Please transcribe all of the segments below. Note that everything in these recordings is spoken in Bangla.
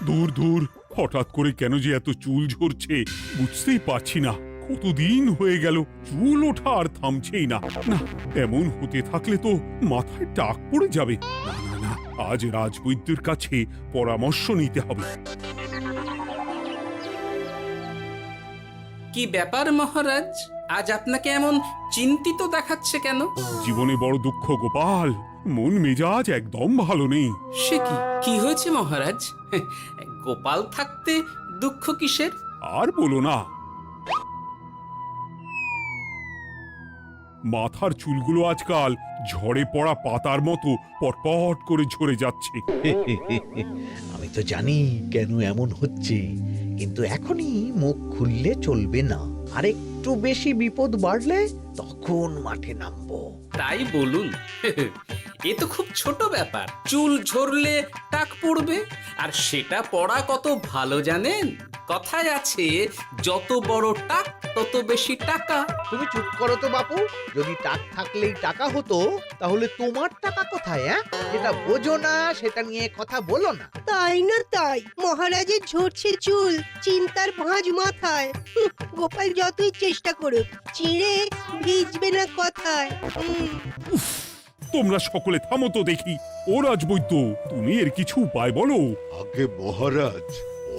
দূর দূর, হঠাৎ করে কেন যে এত চুল ঝরছে বুঝতেই পারছি না। কতদিন হয়ে গেল চুল ওঠা আর থামছেই না। না, এমন হতে থাকলে তো মাথায় টাক পড়ে যাবে। না না না, আজ রাজবৈদ্যের কাছে পরামর্শ নিতে হবে। কি ব্যাপার মহারাজ, আজ আপনাকে এমন চিন্তিত দেখাচ্ছে কেন? জীবনে বড় দুঃখ গোপাল, মন মেজাজ একদম ভালো নেই। সে কি, কি হয়েছে মহারাজ? গোপাল থাকতে দুঃখ কিসের? আর বলো না, মাথার চুলগুলো আজকাল ঝড়ে পড়া পাতার মতো পটপট করে ঝরে যাচ্ছে। আমি তো জানি কেন এমন হচ্ছে, কিন্তু এখনই মুখ খুললে চলবে না। আর একটু বেশি বিপদ বাড়লে তখন মাঠে নামবো। তাই বলুন। এ তো খুব ছোট ব্যাপার, চুল ঝরলে টাক পড়বে, আর সেটা পড়া কত ভালো জানেন? কথায় আছে, যত বড় টাক তত বেশি টাকা। তুমি চুপ করো তো বাপু। যদি টাক থাকলেই টাকা হতো, তাহলে তোমার টাকা কোথায়? যেটা বোঝো না সেটা নিয়ে কথা বলো না। তাই না তাই, মহারাজের ঝরছে চুল, চিন্তার ভাঁজ মাথায়। গোপাল যতই চেষ্টা করুক, চিড়ে ভিজবে না কথায়। তোমরা সকলে থামো তো দেখি। ও রাজবৈদ্য, তুমি এর কিছু উপায় বলো। আগে মহারাজ,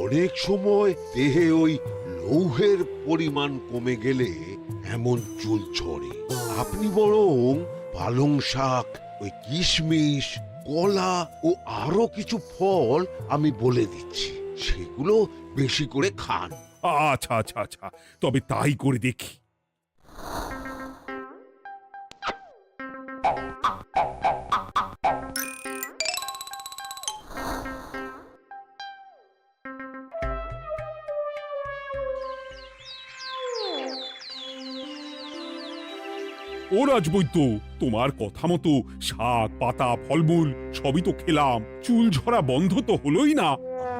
অনেক সময় দেহে ওই লৌহের পরিমাণ কমে গেলে এমন চুল ঝরে। আপনি বরং পালং শাক, ওই কিশমিশ, কলা ও আরো কিছু ফল আমি বলে দিচ্ছি, সেগুলো বেশি করে খান। আচ্ছা আচ্ছা আচ্ছা, তবে তাই করে দেখি। ও রাজবৈদ্য, তোমার কথা মতো শাক পাতা ফলমূল সবই তো খেলাম, চুল ঝরা বন্ধ তো হলোই না।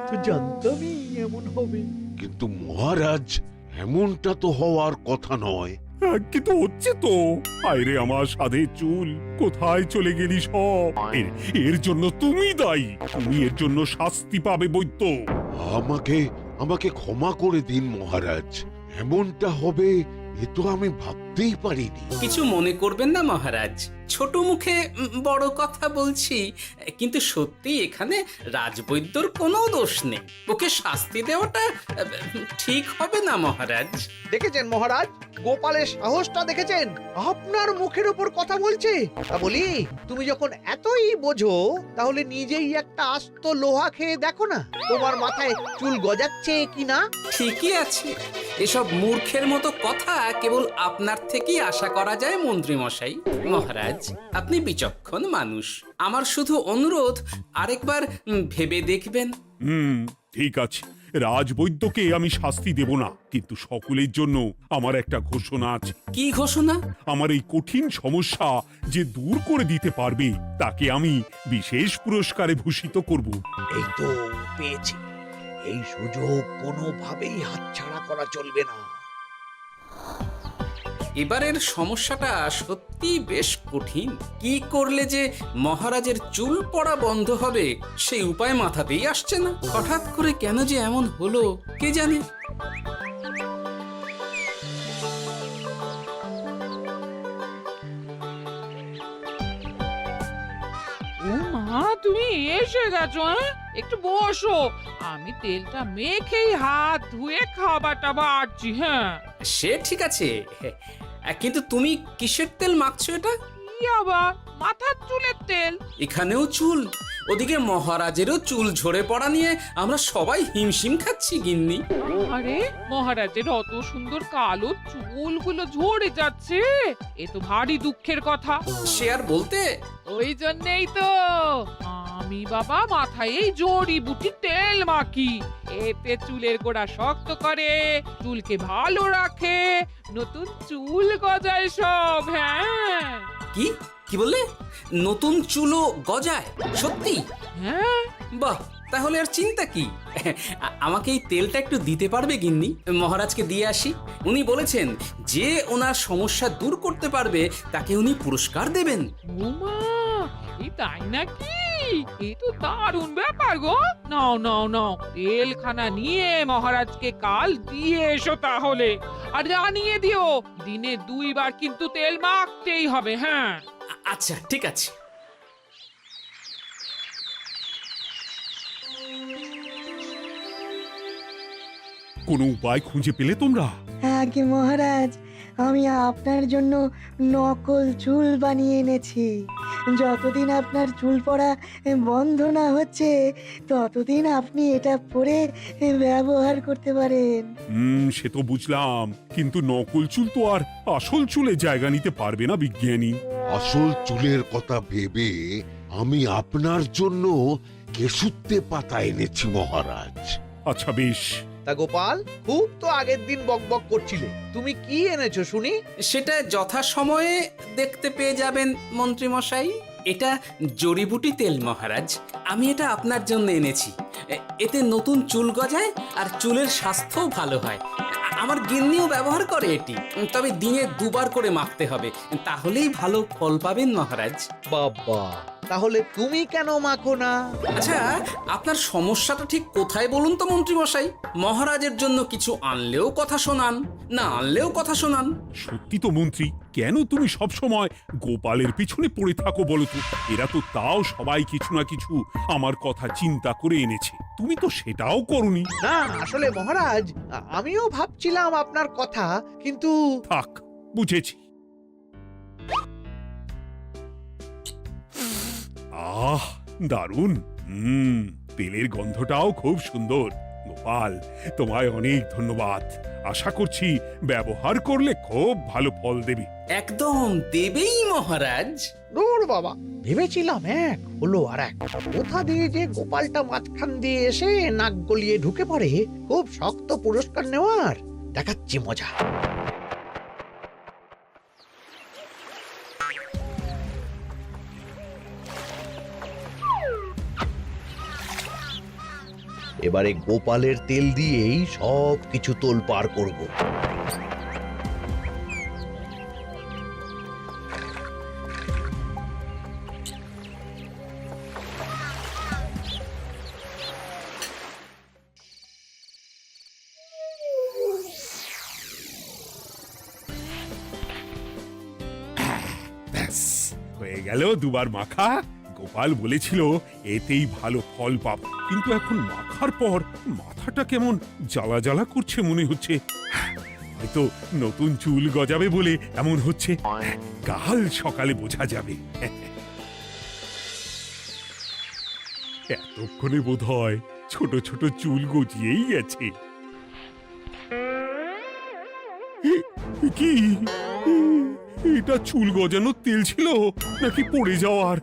তো জানতামই এমন হবে। কিন্তু মহারাজ, এমনটা তো হওয়ার কথা নয়। কিন্তু হচ্ছে তো। আরে আমার সাধের চুল, কোথায় চলে গেলি সব? এর জন্য তুমি দায়ী। তুমি এর জন্য শাস্তি পাবে বৈদ্য। আমাকে আমাকে ক্ষমা করে দিন মহারাজ, এমনটা হবে এ তো আমি ভাবতেই পারিনি। কিছু মনে করবেন না মহারাজ, ছোট মুখে বড় কথা বলছি, কিন্তু সত্যি এখানে রাজবৈদ্যর কোনো দোষ নেই। ওকে শাস্তি দেওয়াটা ঠিক হবে না মহারাজ। দেখেছেন মহারাজ, গোপালের সাহসটা দেখেছেন? আপনার মুখের উপর কথা বলছে। তা বলি, তুমি যখন এতই বোঝো, তাহলে নিজেই একটা আস্ত লোহা খেয়ে দেখো না, তোমার মাথায় চুল গজাচ্ছে কিনা। ঠিকই আছে, এসব মূর্খের মতো কথা কেবল আপনার থেকেই আশা করা যায় মন্ত্রী মশাই। মহারাজ, আপনি বিচক্ষণ মানুষ, আমার শুধু অনুরোধ, আরেকবার ভেবে দেখবেন। ঠিক আছে, রাজবৈদ্যকে আমি শাস্তি দেব না, কিন্তু সকলের জন্য আমার একটা ঘোষণা আছে। কি ঘোষণা? আমার এই কঠিন সমস্যা যে দূর করে দিতে পারবে, তাকে আমি বিশেষ পুরস্কারে ভূষিত করব। এই তো পেয়েছি, এই সুযোগ কোনোভাবেই হাতছাড়া করা চলবে না। এবারের সমস্যাটা সত্যি বেশ কঠিন। কি করলে যে মহারাজের চুল পড়া বন্ধ হবে সেই উপায় মাথাতেই আসছে না। হঠাৎ করে কেন যে এমন হলো কে জানে। ও মা, তুমি এসে গেছো? একটু বসো, আমি তেলটা মেখেই হাত ধুয়ে খাবারটা বাড়ছি। হ্যাঁ, সে ঠিক আছে, কিন্তু তুমি কিসের তেল মাখছো এটা? কি আবার মাথার চুলের তেল? এখানেও চুল, ওদিকে মহারাজেরও চুল ঝরে পড়া নিয়ে আমরা সবাই হিমশিম খাচ্ছি গিন্নি। আরে মহারাজের অত সুন্দর কালো চুলগুলো ঝরে যাচ্ছে, এ তো ভারী দুঃখের কথা। সে আর বলতে। ওই জন্যই তো আমি বাবা মাথায় এই জড়িবুটি তেল মাখি। এতে চুলের গোড়া শক্ত করে, চুলকে ভালো রাখে, নতুন চুল গজায় সব। হ্যাঁ, কি কি বললে? নতুন চুলও গজায়? সত্যি? হ্যাঁ, বাহ, তাহলে আর চিন্তা কি? আমাকে এই তেলটা একটু দিতে পারবে গিন্নি? মহারাজকে দিয়ে আসি। উনি বলেছেন যে ওনার সমস্যা দূর করতে পারবে তাকে উনি পুরস্কার দেবেন। উমা, এই তাই নাকি? এই তো দারুণ ব্যাপার গো। নাও নাও নাও, তেলখানা নিয়ে মহারাজকে কাল দিয়ে এসো তাহলে। আর জানিয়ে দিও, দিনে 2 বার কিন্তু তেল মাখতেই হবে। হ্যাঁ, আচ্ছা, ঠিক আছে। কোনো উপায় খুঁজে পেলে তোমরা? আগে মহারাজ, আমি আপনার জন্য নকল চুল বানিয়ে এনেছি। যতদিন আপনার চুল পড়া বন্ধ না হচ্ছে ততদিন আপনি এটা পরে ব্যবহার করতে পারেন। সে তো বুঝলাম, কিন্তু নকল চুল তো আর আসল চুলে জায়গা নিতে পারবে না বিজ্ঞানী। আসল চুলের কথা ভেবে আমি আপনার জন্য কেশুত্তে পাতা এনেছি মহারাজ। আচ্ছা বেশ। তা গোপাল, খুব তো আগের দিন বকবক করছিলে, তুমি কি এনেছো শুনি? সেটা যথাসময়ে দেখতে পেয়ে যাবেন মন্ত্রী মশাই। এটা জড়িবুটি তেল মহারাজ। আমি এটা আপনার জন্য এনেছি। এতে নতুন চুল গজায় আর চুলের স্বাস্থ্যও ভালো হয়। আমার গিন্নিও ব্যবহার করে এটি, তবে দিনে 2 বার করে মাখতে হবে, তাহলেই ভালো ফল পাবেন মহারাজ। বাবা, তাহলে তুমি কেন মাখো না? আচ্ছা, আপনার সমস্যাটা ঠিক কোথায় বলুন তো মন্ত্রী মশাই? মহারাজের জন্য কিছু আনলেও কথা শোনান, না আনলেও কথা শোনান। সত্যি তো মন্ত্রী, কেন তুমি সব সময় গোপালের পিছনে পড়ে থাকো বলো তো? এরা তো তাও সবাই কিছু না কিছু আমার কথা চিন্তা করে এনেছে, তুমি তো সেটাও করনি। না, আসলে মহারাজ, আমিও ভাবছিলাম আপনার কথা, কিন্তু থাক, বুঝেছি। আহ, দারুণ। তেলের গন্ধটাও খুব সুন্দর। গোপাল, তোমায় অনেক ধন্যবাদ। আশা করছি ব্যবহার করলে খুব ভালো ফল দেবে। একদম দেবেই মহারাজ। দূর বাবা, ভেবেছিলাম এক, হলো আর এক। কোথা দিয়ে যে গোপালটা মাঝখান দিয়ে এসে নাক গলিয়ে ঢুকে পড়ে, খুব শক্ত পুরস্কার নেওয়ার। দেখাচ্ছি মজা। এবারে গোপালের তেল দিয়েই সব কিছু তোলপাড় করব। ব্যাস, হয়ে গেল 2 বার মাখা। গোপাল বলেছিল এতেই ভালো ফল পাবো, কিন্তু এখন মাখার পর মাথাটা কেমন জ্বালা জ্বালা করছে মনে হচ্ছে। হয়তো নতুন চুল গজাবে বলে এমন হচ্ছে। কাল সকালে বোঝা যাবে। এতক্ষণে বোধহয় ছোট ছোট চুল গজিয়েই গেছে। কি এটা চুল গজানোর তেল ছিল নাকি পড়ে যাওয়ার?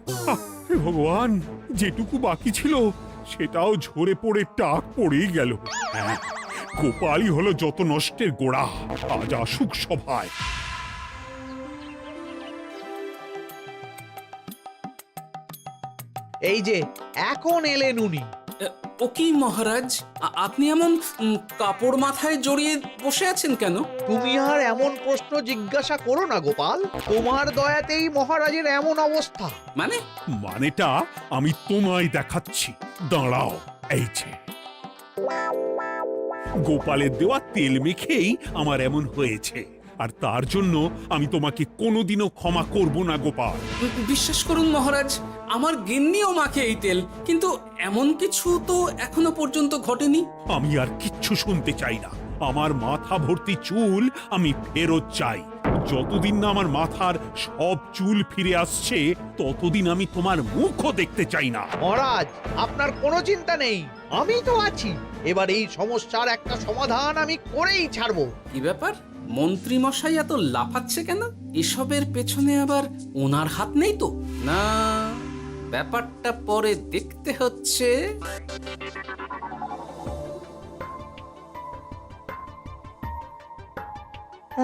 হে ভগবান, যেটুকু বাকি ছিল সেটাও ঝরে পড়ে টাক পড়েই গেল। হ্যাঁ, গোপালই হলো যত নষ্টের গোড়া। আজ আসুক সভায়। এই যে এখন এলেন উনি। ও কি মহারাজ, আপনি এমন কাপড় মাথায় জড়িয়ে বসে আছেন কেন? তুমি আর এমন প্রশ্ন জিজ্ঞাসা করো না গোপাল, তোমার দয়াতেই মহারাজের এমন অবস্থা। মানেটা আমি তোমায় দেখাচ্ছি, দাঁড়াও। এই যে গোপালের দেওয়া তেল মেখেই আমার এমন হয়েছে, আর তার জন্য আমি তোমাকে কোনোদিনও ক্ষমা করব না গোপাল। বিশ্বাস করুন মহারাজ, আমার গিন্নিও মাখে এই তেল, কিন্তু এমন কিছু তো এখনো পর্যন্ত ঘটেনি। আমি আর কিচ্ছু শুনতে চাই না। আমার মাথা ভর্তি চুল আমি ফেরত চাই। যতদিন না আমার মাথার সব চুল ফিরে আসছে ততদিন আমি তোমার মুখও দেখতে চাই না। মহারাজ, আপনার কোনো চিন্তা নেই, আমি তো আছি। এবার এই সমস্যার একটা সমাধান আমি করেই ছাড়বো। কি ব্যাপার, মন্ত্রী মশাই এত লাফাচ্ছে কেন? এসবের পেছনে আবার ওনার হাত নেই তো? না, ব্যাপারটা পরে দেখতে হচ্ছে।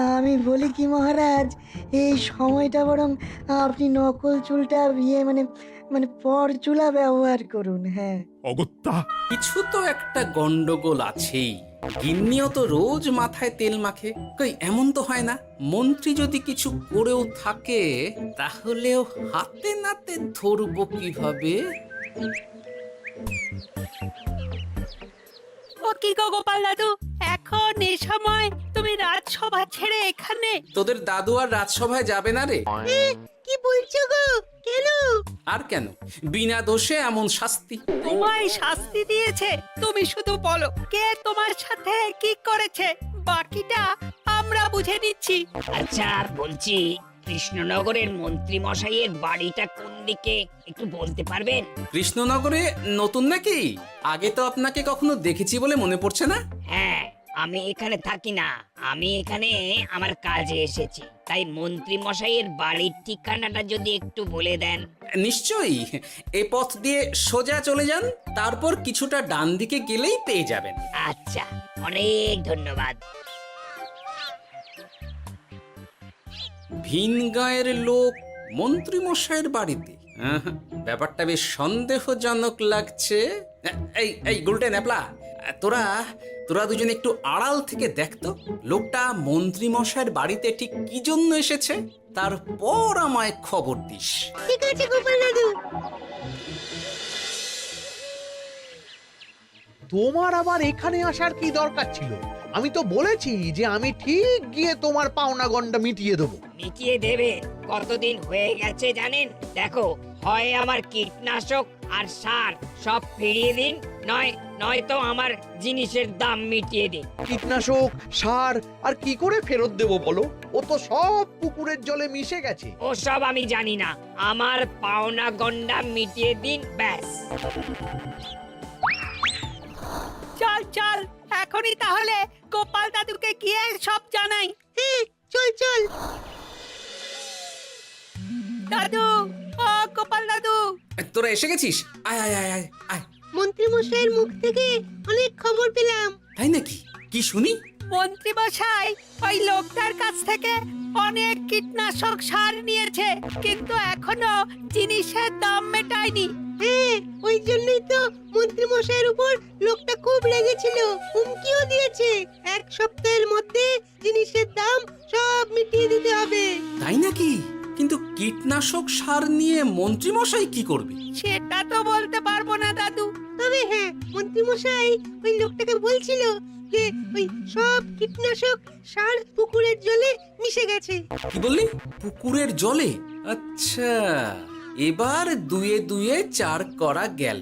আমি বলি কি মহারাজ, এই সময়টা বরং আপনি নকল চুলটা মানে মানে পরচুলা ব্যবহার করুন। হ্যাঁ, অগত্যা কিছু তো একটা গন্ডগোল আছেই। গিন্নিও তো রোজ মাথায় তেল মাখে, কই এমন তো হয় না। মন্ত্রী যদি কিছু করেও থাকে তাহলেও হাতে নাতে ধরবো কিভাবে? ও কি গো গোপাল দাদু, এখন এই সময় তুমি রাজসভা ছেড়ে এখানে? তোদের দাদু আর রাজসভায় যাবে না রে? কি বলছো গো? কেন? আর কেন, বিনা দোষে এমন শাস্তি। তোমায় শাস্তি দিয়েছে, তুমি শুধু বলো কে তোমার সাথে কি করেছে, বাকিটা আমরা বুঝে নিচ্ছি। আচ্ছা বলছি, কৃষ্ণনগরের মন্ত্রী মশাইয়ের বাড়িটা কোন দিকে একটু বলতে পারবেন? কৃষ্ণনগরে নতুন নাকি? আগে তো আপনাকে কখনো দেখেছি বলে মনে পড়ছে না। হ্যাঁ, আমি এখানে থাকি না, আমি এখানে আমার কাজে এসেছি, তাই মন্ত্রী মশাইয়ের বাড়ির ঠিকানাটা যদি একটু বলে দেন। নিশ্চয়ই, এ পথ দিয়ে সোজা চলে যান, তারপর কিছুটা ডান দিকে গেলেই পেয়ে যাবেন। আচ্ছা, অনেক ধন্যবাদ। ভিন গাঁয়ের লোক মন্ত্রী মশাইয়ের বাড়িতে, ব্যাপারটা বেশ সন্দেহজনক লাগছে। এই এই গুলটে ন্যাপলা, তোরা তোরা দুজন একটু আড়াল থেকে দেখতো লোকটা মন্ত্রী মশাইয়ের বাড়িতে ঠিক কি জন্য এসেছে, তারপর আমায় খবর দিস। ঠিক আছে গোপাল দাদু। তোমার আবার এখানে আসার কি দরকার ছিল? আমি তো বলেছি যে আমি ঠিক গিয়ে তোমার পাওনা গন্ডা মিটিয়ে দেবো। মিটিয়ে দেবে? কতদিন হয়ে গেছে জানেন? দেখো, হয় আমার কীটনাশক আর সার সব ফিরিয়ে দিন, নয়তো আমার জিনিসের দাম মিটিয়ে দিন। কীটনাশক, সার আর কি করে ফেরত দেবো বলো? ও তো সব পুকুরের জলে মিশে গেছে। ওসব আমি জানি না, আমার পাওনা গন্ডা মিটিয়ে দিন, ব্যাস। চল চল, এখনই তাহলে গোপাল দাদুকে গিয়ে সব জানাই। হ্যাঁ, চল চল। দাদু, ও গোপাল দাদু। তোরা এসে গেছিস? আয় আয় আয় আয় আয়। মন্ত্রী মশাইয়ের মুখ থেকে অনেক খবর পেলাম। তাই নাকি? কি শুনি? মন্ত্রী মশাই ওই লোকটার কাছ থেকে অনেক কীটনাশক সার নিয়েছে, কিন্তু এখনো জিনিসের দাম মেটায়নি। হ্যাঁ, ওই জন্যই তো মন্ত্রী মশাইয়ের উপর লোকটা খুব লেগেছিল, হুমকিও দিয়েছে 1 সপ্তাহের মধ্যে জিনিসের দাম সব মিটিয়ে দিতে হবে। তাই নাকি? কিন্তু কীটনাশক সার নিয়ে মন্ত্রী মশাই কি করবে? সেটা তো বলতে পারবো না দাদু। তবে হ্যাঁ, মন্ত্রী মশাই ওই লোকটাকে বলছিল যে ওই সব কীটনাশক সার পুকুরের জলে মিশে গেছে। কি বললি? পুকুরের জলে? আচ্ছা, এবার দুয়ে দুয়ে 4 করা গেল।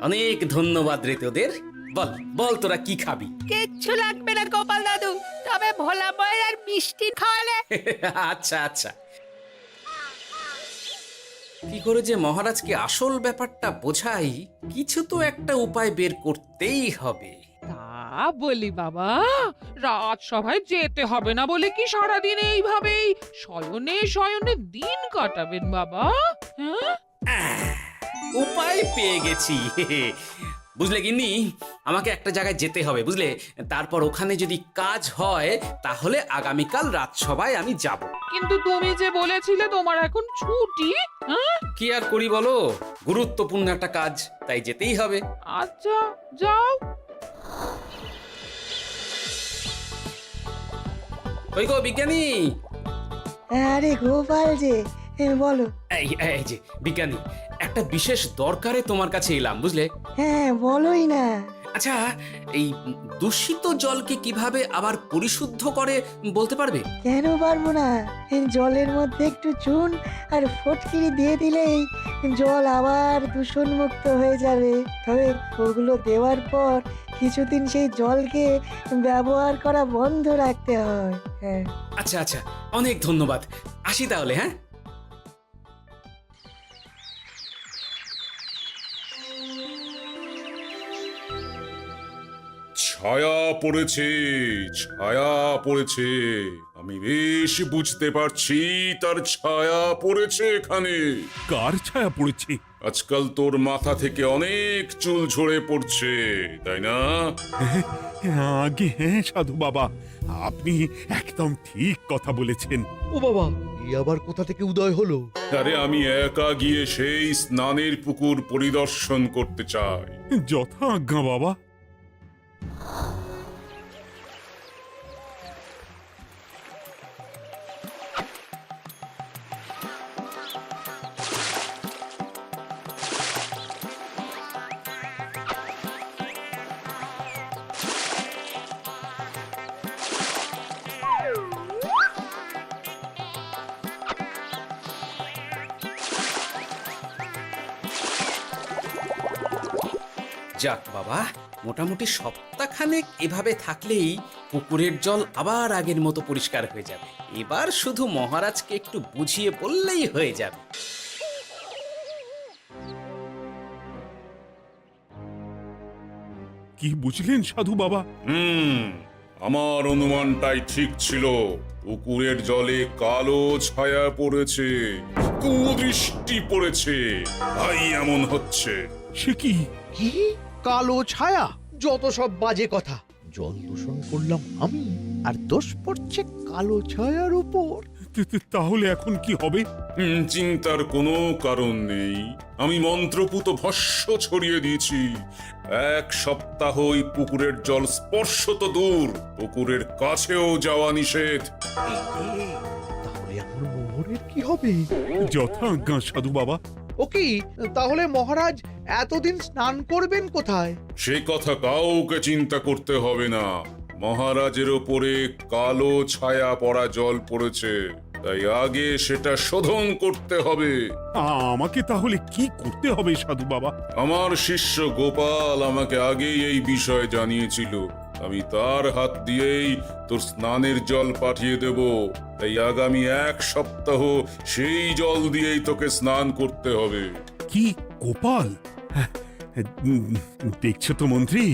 অনেক ধন্যবাদ রে তোদের। বল বল, তোরা কি খাবি? কিচ্ছু লাগবে না গোপাল দাদু, তবে ভোলা ময়রার মিষ্টি খাওয়ালে। আচ্ছা আচ্ছা। কি করে যে মহারাজকে আসল ব্যাপারটা বোঝাই, কিছু তো একটা উপায় বের করতেই হবে। তা বলি বাবা, রাজসভায় যেতে হবে না বলে কি সারাদিন এইভাবেই শয়নে শয়নে দিন কাটাবেন বাবা? হ্যাঁ, উপায় পেয়ে গেছি। বুঝলে গিন্নি, আমাকে একটা জায়গায় যেতে হবে, বুঝলে? তারপর ওখানে যদি কাজ হয় তাহলে আগামীকাল রাজসভায় আমি যাব। কিন্তু তুমি যে বলেছিলে তোমার এখন ছুটি। হ্যাঁ, কি আর করি বলো, গুরুত্বপূর্ণ একটা কাজ, তাই যেতেই হবে। আচ্ছা যাও। ওই গো বিজ্ঞানী, আরে গোপাল যে, বলো। এই যে বিজ্ঞানী, একটা বিশেষ দরকারে তোমার কাছে এলাম, বুঝলে? হ্যাঁ, বলোই না। আচ্ছা, এই দূষিত জলকে কিভাবে আবার পরিশুদ্ধ করে বলতে পারবে? কেন পারবো না? জলের মধ্যে একটু চুন আর ফটকিরি দিয়ে দিলেই জল আবার দূষণমুক্ত হয়ে যাবে। তবে ওগুলো দেওয়ার পর কিছুদিন সেই জলকে ব্যবহার করা বন্ধ রাখতে হয়। হ্যাঁ। আচ্ছা আচ্ছা, অনেক ধন্যবাদ, আসি তাহলে। হ্যাঁ, ছায়া পড়েছে, ছায়া পড়েছে, আমি বেশ বুঝতে পারছি তার ছায়া পড়েছে এখানে। কার ছায়া পড়েছে? আজকাল তোর মাথা থেকে অনেক চুল ঝরে পড়ছে, তাই না? আগে হ্যাঁ সাধু বাবা, আপনি একদম ঠিক কথা বলেছেন। ও বাবা, এই আবার কোথা থেকে উদয় হলো? আরে আমি একা গিয়ে সেই স্নানের পুকুর পরিদর্শন করতে চাই। যথা আজ্ঞা বাবা। যাক বাবা, মোটামুটি সপ্তাহখানেক এভাবে থাকলেই পুকুরের জল আবার আগের মতো পরিষ্কার হয়ে যাবে। এবার শুধু মহারাজকে একটু বুঝিয়ে বললেই হয়ে যাবে। কি বুঝলেন সাধু বাবা? আমার অনুমানটাই ঠিক ছিল। পুকুরের জলে কালো ছায়া পড়েছে, কুদৃষ্টি পড়েছে, তাই এমন হচ্ছে। সে কি? কি কালো ছায়া? যত সব বাজে কথা। জল দূষণ করলাম আমি, আর দোষ পড়ছে কালো ছায়ার উপর। তাহলে এখন কি হবে? চিন্তার কোনো কারণ নেই। আমি মন্ত্রপুত ভস্য ছড়িয়ে দিয়েছি। 1 সপ্তাহ ওই পুকুরের জল স্পর্শ তো দূর, পুকুরের কাছেও যাওয়া নিষেধ। তাহলে এখন মোহরের কি হবে? যথা আজ্ঞা সাধু বাবা। ও কি, তাহলে মহারাজ এতদিন স্নান করবেন কোথায়? সে কথা কাউকে চিন্তা করতে হবে না। মহারাজের ওপরে কালো ছায়া পড়া জল পড়েছে, তাই আগে সেটা শোধন করতে হবে। আমাকে তাহলে কি করতে হবে সাধু বাবা? আমার শিষ্য গোপাল আমাকে আগেই এই বিষয় জানিয়েছিল। আমি তার হাত দিয়েই তোর স্নানের জল পাঠিয়ে দেব। তাই আগামী 1 সপ্তাহ সেই জল দিয়েই তোকে স্নান করতে হবে। কি গোপাল? দেখছো তো মন্ত্রী,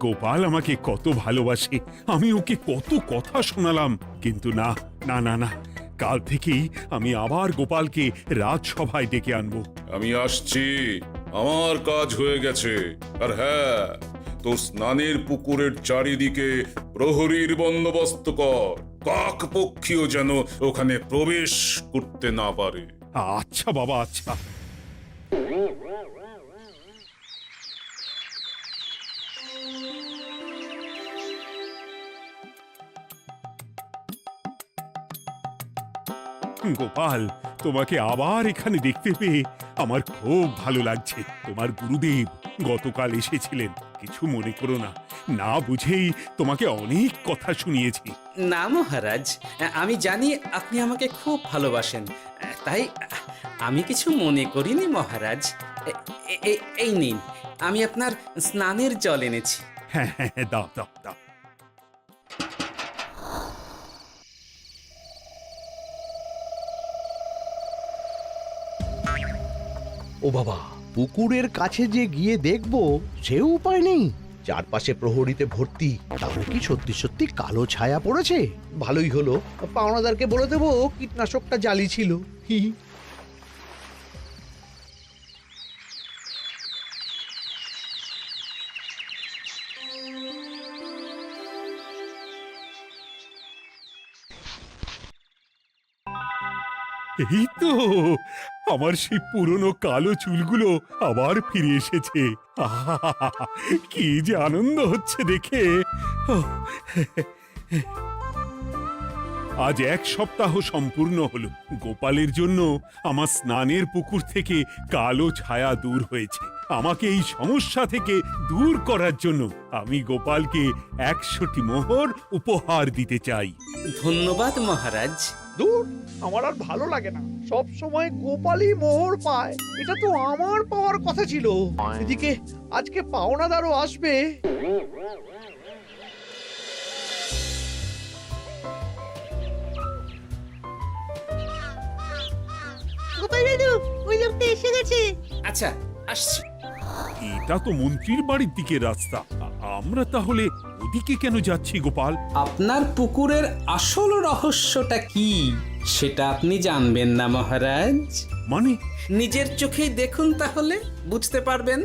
গোপাল আমাকে কত ভালোবাসে। আমি ওকে কত কথা শোনালাম, কিন্তু না না না না, কাল থেকেই আমি আবার গোপালকে রাজসভায় ডেকে আনবো। আমি আসছি, আমার কাজ হয়ে গেছে। আর হ্যাঁ, তোর স্নানের পুকুরের চারিদিকে প্রহরীর বন্দোবস্ত কর। কাক পক্ষীও যেন ওখানে প্রবেশ করতে না পারে। আচ্ছা বাবা, আচ্ছা। গোপাল, তোমাকে আবার এখানে দেখতে পেয়ে আমার খুব ভালো লাগছে। তোমার গুরুদেব গতকাল এসেছিলেন, কিছু মনে করো না। না বুঝেই তোমাকে অনেক কথা শুনিয়েছি। না মহারাজ, আমি জানি আপনি আমাকে খুব ভালোবাসেন, তাই আমি কিছু মনে করিনি মহারাজ। এই নিন, আমি আপনার স্নানের জল এনেছি। হ্যাঁ হ্যাঁ, দাও দাও দাও। ও বাবা, পুকুরের কাছে যে গিয়ে দেখবো সে উপায় নেই। চারপাশে প্রহরীতে ভর্তি। তাহলে কি সত্যি সত্যি কালো ছায়া পড়েছে? ভালোই হলো, পাওনাদারকে বলে দেবো কীটনাশকটা জালি ছিল। হি হি। এই তো আমার সেই পুরনো কালো চুলগুলো আবার ফিরে এসেছে। আহা, কি যে আনন্দ হচ্ছে দেখে। আজ 1 সপ্তাহ সম্পূর্ণ হলো। গোপালের জন্য আমার স্নানের পুকুর থেকে কালো ছায়া দূর হয়েছে। আমাকে এই সমস্যা থেকে দূর করার জন্য আমি গোপালকে 100টি মোহর উপহার দিতে চাই। ধন্যবাদ মহারাজ। দূর, আমার আর ভালো লাগে না। সব সময় গোপালই মোহর পায়, এটা তো আমার পাওয়ার কথা ছিল। এদিকে আজকে পাওনাদারও আসবে। গোপাল দাদু, ওই লোকটা এসে গেছে। আচ্ছা, আসছি। এটা তো মন্ত্রীর বাড়ির দিকে রাস্তা। আমরা তাহলে ওদিকে কেন যাচ্ছি গোপাল? আপনার পুকুরের আসল রহস্যটা কি সেটা আপনি জানবেন না মহারাজ। মানে নিজের চোখেই দেখুন, তাহলে বুঝতে পারবেন।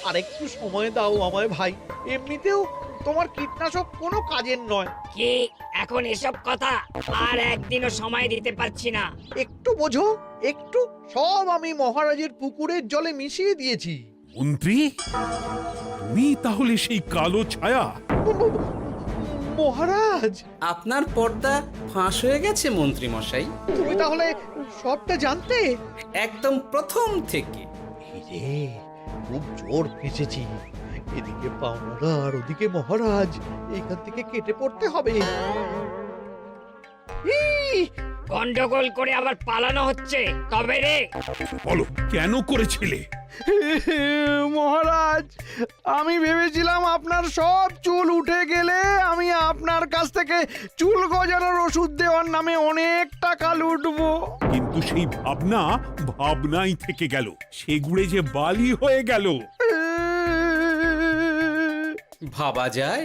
আরেকটু সময় দাও আমায় ভাই, এমনিতেও তোমার কীটনাশক কোনো কাজের নয়। কি এখন এসব কথা? আর একদিনও সময় দিতে পারছি না। একটু বোঝো, একটু। সব আমি মহারাজের পুকুরের জলে মিশিয়ে দিয়েছি। মন্ত্রী, তুমি তাহলে সেই কালো ছায়া? মহারাজ, আপনার পর্দা ফাঁস হয়ে গেছে মন্ত্রী মশাই। তুমি তাহলে সবটা জানতে? একদম প্রথম থেকে। রে, খুব জোর ফেঁসেছি। এদিকে পাওনাদার, ওদিকে মহারাজ, এইখান থেকে কেটে পড়তে হবে। ই! গন্ডগোল করে আবার পালানো হচ্ছে তবে রে। বলো, কেন করেছিলে? মহারাজ, আমি ভেবেছিলাম আপনার সব চুল উঠে গেলে আমি আপনার কাছ থেকে চুল গজানোর ওষুধ দেওয়ার নামে অনেক টাকা লুটবো। কিন্তু সেই ভাবনা ভাবনাই থেকে গেল, সেগুড়ে যে বালি হয়ে গেল। ভাবা যায়।